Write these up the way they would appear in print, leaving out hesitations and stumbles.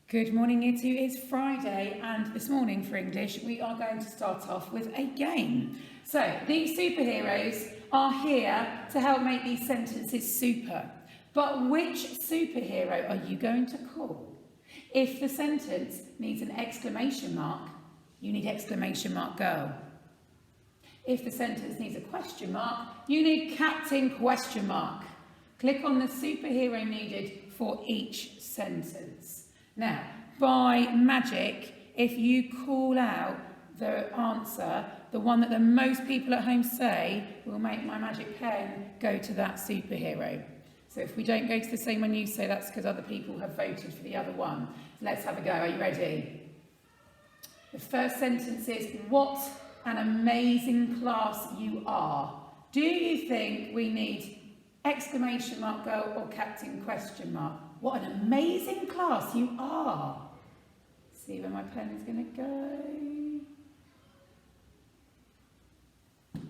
Good morning, Year 2. It's Friday, and this morning for English, we are going to start off with a game. So, these superheroes are here to help make these sentences super. But which superhero are you going to call? If the sentence needs an exclamation mark, you need exclamation mark girl. If the sentence needs a question mark, you need Captain question mark. Click on the superhero needed for each sentence. Now, by magic, if you call out the answer, the one that the most people at home say, will make my magic pen go to that superhero. So if we don't go to the same one you say, that's because other people have voted for the other one. So let's have a go. Are you ready? The first sentence is, what an amazing class you are. Do you think we need exclamation mark girl or Captain question mark? What an amazing class you are. See where my pen is going to go.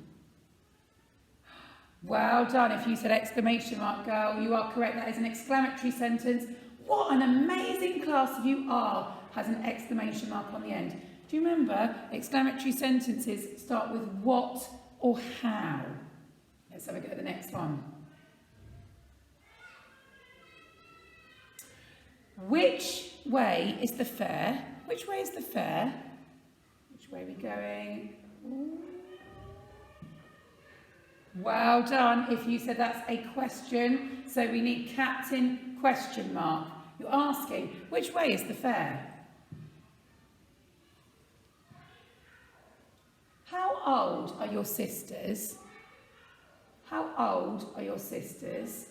Well done. If you said exclamation mark girl, you are correct. That is an exclamatory sentence. What an amazing class you are has an exclamation mark on the end. Do you remember exclamatory sentences start with what or how? Let's have a go at the next one. Which way is the fair? Which way is the fair? Which way are we going? Ooh. Well done. If you said that's a question, so we need Captain question mark. You're asking, which way is the fair? How old are your sisters? How old are your sisters?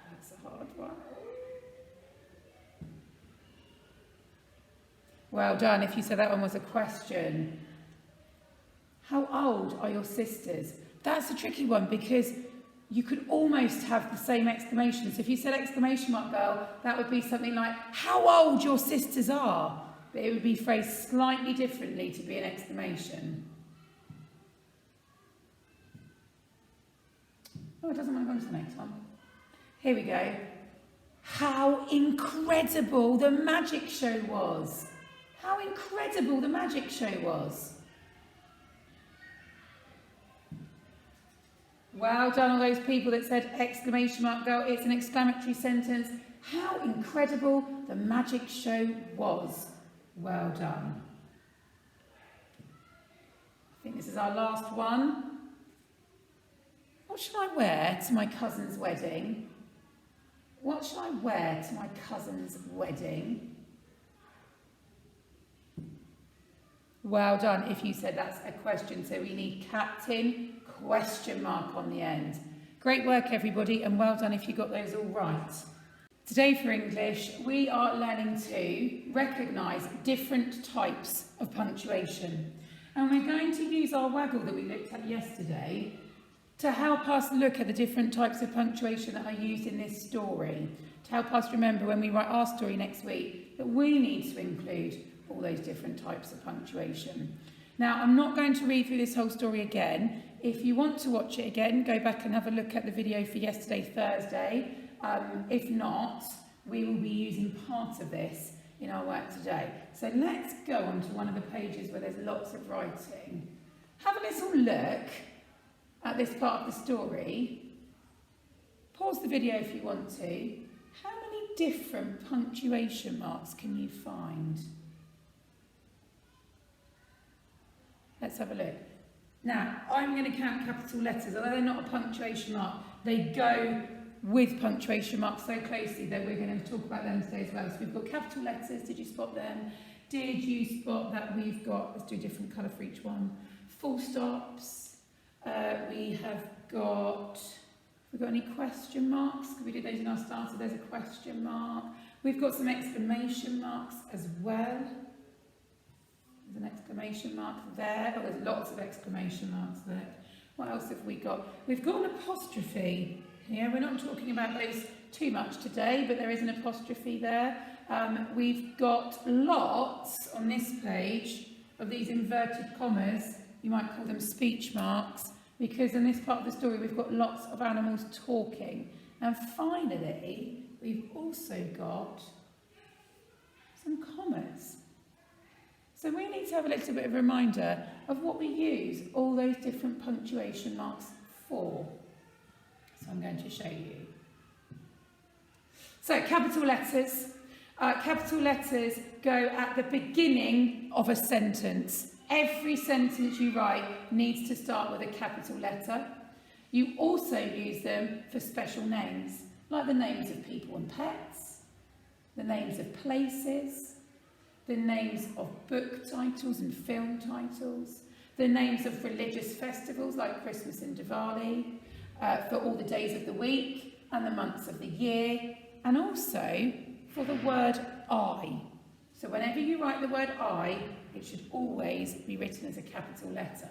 That's a hard one. Well done. If you said that one was a question. How old are your sisters? That's a tricky one because you could almost have the same exclamation. So if you said exclamation mark girl, that would be something like, how old your sisters are. But it would be phrased slightly differently to be an exclamation. Oh, it doesn't want to go on to the next one. Here we go. How incredible the magic show was. How incredible the magic show was. Well done, all those people that said exclamation mark girl. It's an exclamatory sentence. How incredible the magic show was. Well done. I think this is our last one. What shall I wear to my cousin's wedding? What shall I wear to my cousin's wedding? Well done if you said that's a question. So we need Captain question mark on the end. Great work everybody, and well done if you got those all right. Today for English we are learning to recognise different types of punctuation, and we're going to use our waggle that we looked at yesterday to help us look at the different types of punctuation that are used in this story, to help us remember when we write our story next week that we need to include all those different types of punctuation. Now, I'm not going to read through this whole story again. If you want to watch it again, go back and have a look at the video for yesterday, Thursday. If not, we will be using part of this in our work today. So let's go on to one of the pages where there's lots of writing. Have a little look at this part of the story. Pause the video if you want to. How many different punctuation marks can you find? Let's have a look. Now, I'm going to count capital letters. Although they're not a punctuation mark, they go with punctuation marks so closely that we're going to talk about them today as well. So we've got capital letters. Did you spot them? Did you spot that we've got, let's do a different colour for each one, full stops. We have got any question marks? We did those in our starter. There's a question mark. We've got some exclamation marks as well. There's an exclamation mark there. Oh, there's lots of exclamation marks there. What else have we got? We've got an apostrophe here. We're not talking about those too much today, but there is an apostrophe there. We've got lots on this page of these inverted commas. You might call them speech marks, because in this part of the story we've got lots of animals talking. And finally, we've also got some commas. So we need to have a little bit of a reminder of what we use all those different punctuation marks for. So I'm going to show you. So capital letters. Capital letters go at the beginning of a sentence. Every sentence you write needs to start with a capital letter. You also use them for special names, like the names of people and pets, the names of places, the names of book titles and film titles, the names of religious festivals like Christmas and Diwali, for all the days of the week and the months of the year, and also for the word I. So whenever you write the word I, it should always be written as a capital letter.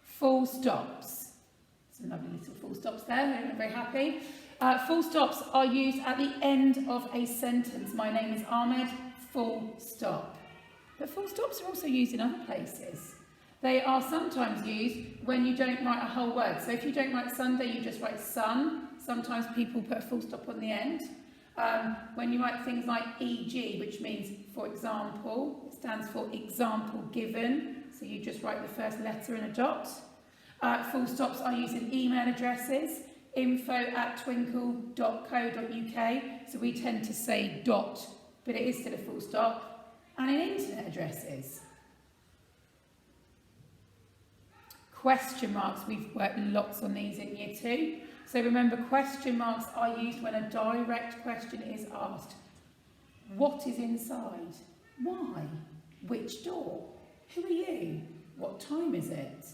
Full stops. Some lovely little full stops there, I'm very happy. Full stops are used at the end of a sentence. My name is Ahmed, full stop. But full stops are also used in other places. They are sometimes used when you don't write a whole word. So if you don't write Sunday, you just write sun. Sometimes people put a full stop on the end. When you write things like EG, which means for example, it stands for example given. So you just write the first letter in a dot. Full stops are used in email addresses, info@twinkle.co.uk. So we tend to say dot, but it is still a full stop. And in internet addresses. Question marks, we've worked lots on these in year 2. So remember, question marks are used when a direct question is asked. What is inside? Why? Which door? Who are you? What time is it?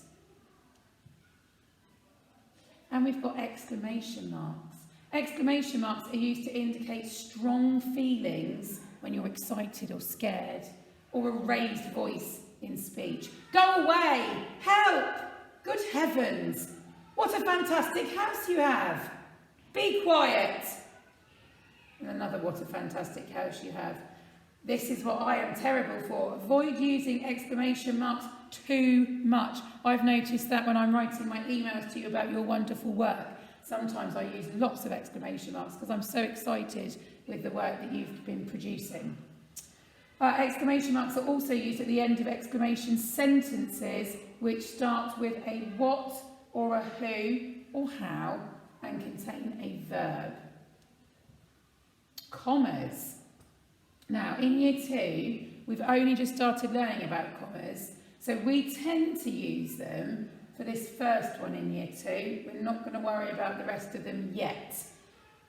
And we've got exclamation marks. Exclamation marks are used to indicate strong feelings when you're excited or scared, or a raised voice in speech. Go away! Help! Good heavens! What a fantastic house you have! Be quiet! And another, what a fantastic house you have. This is what I am terrible for. Avoid using exclamation marks too much. I've noticed that when I'm writing my emails to you about your wonderful work, sometimes I use lots of exclamation marks because I'm so excited with the work that you've been producing. Exclamation marks are also used at the end of exclamation sentences, which start with a what or a who or how and contain a verb. Commas. Now, in year 2, we've only just started learning about commas, so we tend to use them for this first one in year 2. We're not going to worry about the rest of them yet.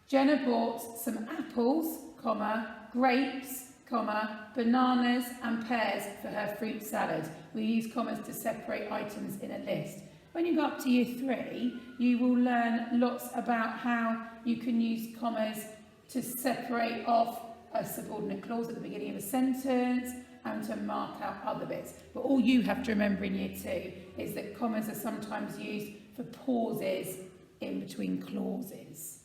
Jenna bought some apples, comma, grapes, comma, bananas and pears for her fruit salad. We use commas to separate items in a list. When you go up to year 3, you will learn lots about how you can use commas to separate off a subordinate clause at the beginning of a sentence and to mark out other bits. But all you have to remember in year 2 is that commas are sometimes used for pauses in between clauses.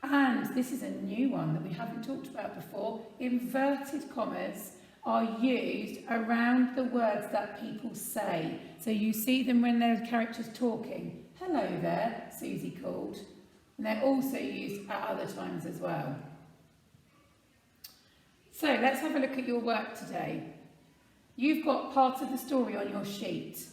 And this is a new one that we haven't talked about before. Inverted commas are used around the words that people say. So you see them when there's characters talking. Hello there, Susie called. And they're also used at other times as well. So let's have a look at your work today. You've got part of the story on your sheet.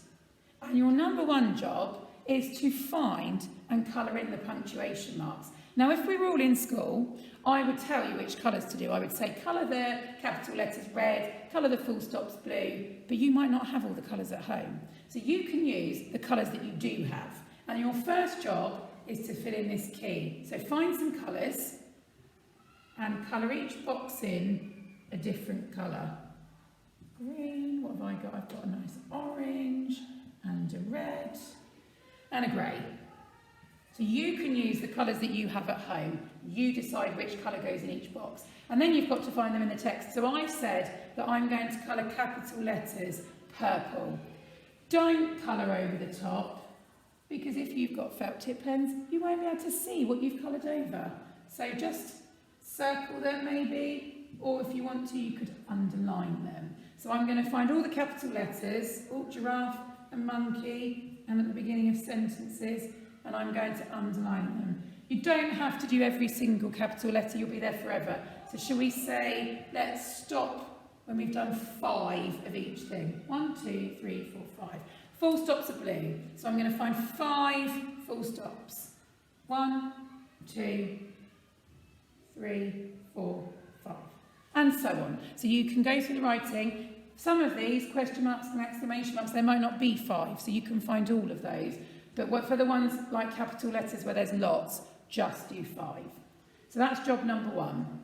And your number 1 job is to find and colour in the punctuation marks. Now, if we were all in school, I would tell you which colours to do. I would say colour the capital letters red, colour the full stops blue, but you might not have all the colours at home. So you can use the colours that you do have. And your first job is to fill in this key. So find some colours and colour each box in a different colour. Green, what have I got? I've got a nice orange and a red and a grey. So you can use the colours that you have at home. You decide which colour goes in each box. And then you've got to find them in the text. So I've said that I'm going to colour capital letters purple. Don't colour over the top, because if you've got felt tip pens, you won't be able to see what you've coloured over. So just circle them maybe, or if you want to, you could underline them. So I'm going to find all the capital letters, all giraffe and monkey, and at the beginning of sentences, and I'm going to underline them. You don't have to do every single capital letter, you'll be there forever. So shall we say, let's stop when we've done 5 of each thing. 1, 2, 3, 4, 5. Full stops are blue. So I'm going to find 5 full stops. 1, 2, 3, 4, 5. And so on. So you can go through the writing. Some of these, question marks and exclamation marks, there might not be 5, so you can find all of those. But for the ones like capital letters where there's lots, just do 5. So that's job number 1.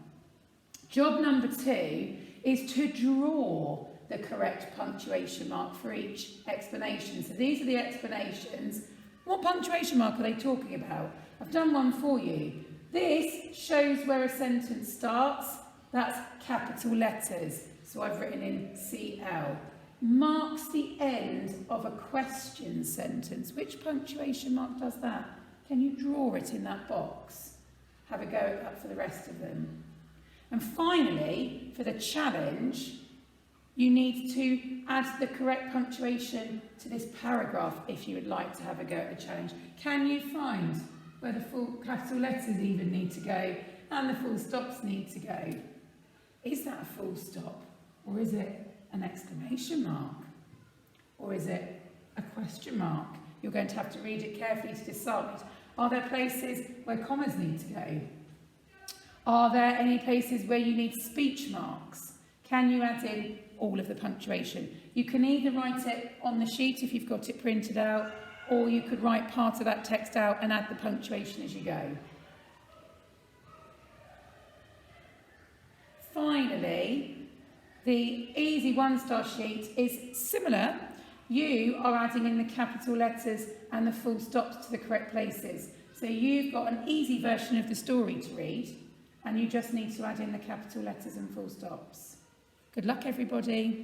Job number 2 is to draw the correct punctuation mark for each explanation. So these are the explanations. What punctuation mark are they talking about? I've done one for you. This shows where a sentence starts. That's capital letters. So I've written in CL. Marks the end of a question sentence. Which punctuation mark does that? Can you draw it in that box? Have a go at that for the rest of them. And finally, for the challenge, you need to add the correct punctuation to this paragraph if you would like to have a go at the challenge. Can you find where the full capital letters even need to go and the full stops need to go? Is that a full stop? Or is it an exclamation mark? Or is it a question mark? You're going to have to read it carefully to decide. Are there places where commas need to go? Are there any places where you need speech marks? Can you add in all of the punctuation? You can either write it on the sheet if you've got it printed out, or you could write part of that text out and add the punctuation as you go. Finally, the easy 1-star sheet is similar. You are adding in the capital letters and the full stops to the correct places. So you've got an easy version of the story to read, and you just need to add in the capital letters and full stops. Good luck, everybody.